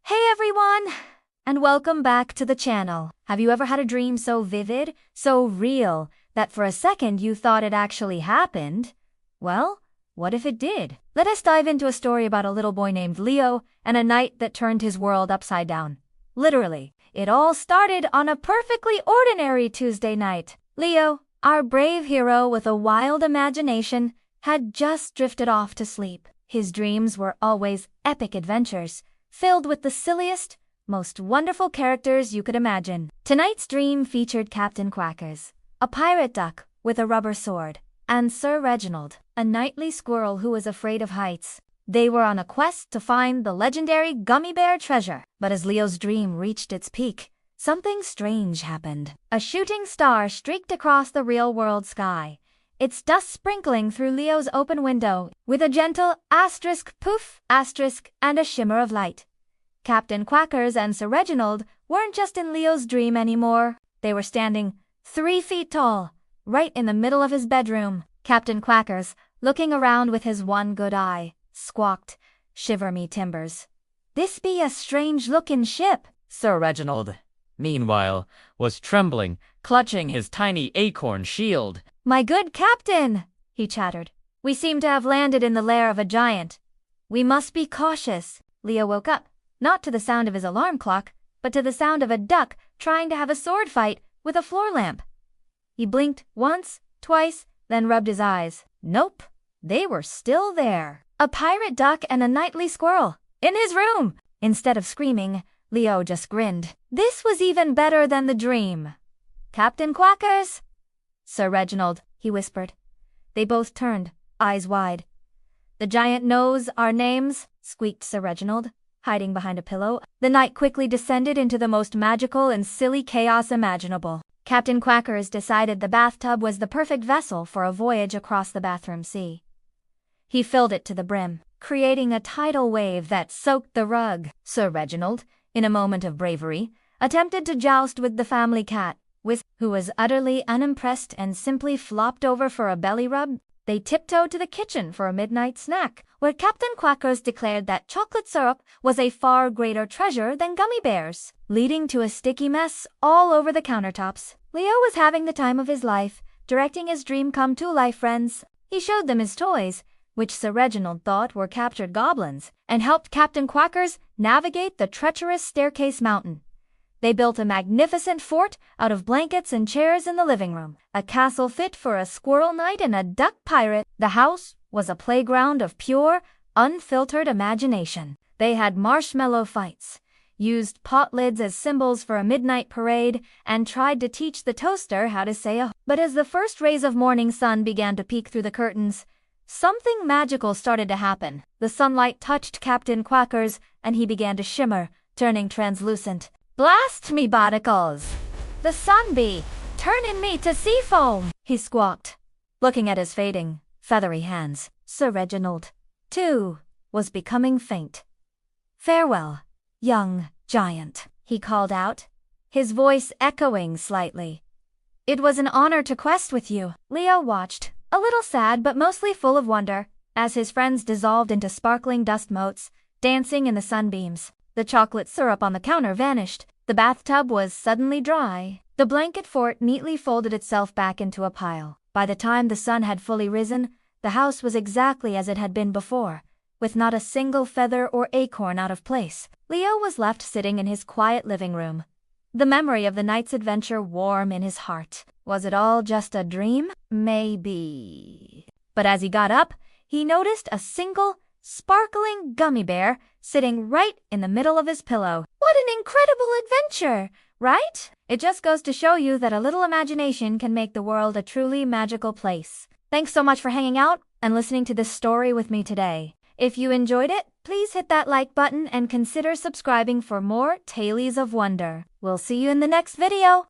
Hey everyone, and welcome back to the channel. Have you ever had a dream so vivid, so real, that for a second you thought it actually happened? Well, what if it did? Let us dive into a story about a little boy named Leo and a night that turned his world upside down. Literally, it all started on a perfectly ordinary Tuesday night. Leo, our brave hero with a wild imagination, had just drifted off to sleep. His dreams were always epic adventures, filled with the silliest, most wonderful characters you could imagine. Tonight's dream featured Captain Quackers, a pirate duck with a rubber sword, and Sir Reginald, a knightly squirrel who was afraid of heights. They were on a quest to find the legendary gummy bear treasure. But as Leo's dream reached its peak, something strange happened. A shooting star streaked across the real-world sky, its dust sprinkling through Leo's open window with a gentle asterisk poof, asterisk, and a shimmer of light. Captain Quackers and Sir Reginald weren't just in Leo's dream anymore. They were standing 3 feet tall, right in the middle of his bedroom. Captain Quackers, looking around with his one good eye, squawked, "Shiver me timbers. This be a strange-looking ship." Sir Reginald, meanwhile, was trembling, clutching his tiny acorn shield. "My good captain," he chattered, "we seem to have landed in the lair of a giant. We must be cautious." Leo woke up, not to the sound of his alarm clock, but to the sound of a duck trying to have a sword fight with a floor lamp. He blinked once, twice, then rubbed his eyes. Nope, they were still there. A pirate duck and a knightly squirrel, in his room! Instead of screaming, Leo just grinned. This was even better than the dream. "Captain Quackers!" "Sir Reginald," he whispered. They both turned, eyes wide. "The giant knows our names," squeaked Sir Reginald, hiding behind a pillow. The night quickly descended into the most magical and silly chaos imaginable. Captain Quackers decided the bathtub was the perfect vessel for a voyage across the bathroom sea. He filled it to the brim, creating a tidal wave that soaked the rug. Sir Reginald, in a moment of bravery, attempted to joust with the family cat, who was utterly unimpressed and simply flopped over for a belly rub. They tiptoed to the kitchen for a midnight snack, where Captain Quackers declared that chocolate syrup was a far greater treasure than gummy bears, leading to a sticky mess all over the countertops. Leo was having the time of his life, directing his dream come to life friends. He showed them his toys, which Sir Reginald thought were captured goblins, and helped Captain Quackers navigate the treacherous staircase mountain. They built a magnificent fort out of blankets and chairs in the living room, a castle fit for a squirrel knight and a duck pirate. The house was a playground of pure, unfiltered imagination. They had marshmallow fights, used pot lids as symbols for a midnight parade, and tried to teach the toaster how to say a. But as the first rays of morning sun began to peek through the curtains, something magical started to happen. The sunlight touched Captain Quackers, and he began to shimmer, turning translucent. "Blast me bodicles! The sun be turning me to sea foam!" he squawked, looking at his fading, feathery hands. Sir Reginald, too, was becoming faint. "Farewell, young giant," he called out, his voice echoing slightly. "It was an honor to quest with you." Leo watched, a little sad but mostly full of wonder, as his friends dissolved into sparkling dust motes, dancing in the sunbeams. The chocolate syrup on the counter vanished. The bathtub was suddenly dry. The blanket fort neatly folded itself back into a pile. By the time the sun had fully risen, the house was exactly as it had been before, with not a single feather or acorn out of place. Leo was left sitting in his quiet living room, the memory of the night's adventure warm in his heart. Was it all just a dream? Maybe. But as he got up, he noticed a single, sparkling gummy bear sitting right in the middle of his pillow. What an incredible adventure, right? It just goes to show you that a little imagination can make the world a truly magical place. Thanks so much for hanging out and listening to this story with me today. If you enjoyed it, please hit that like button and consider subscribing for more Tales of Wonder. We'll see you in the next video.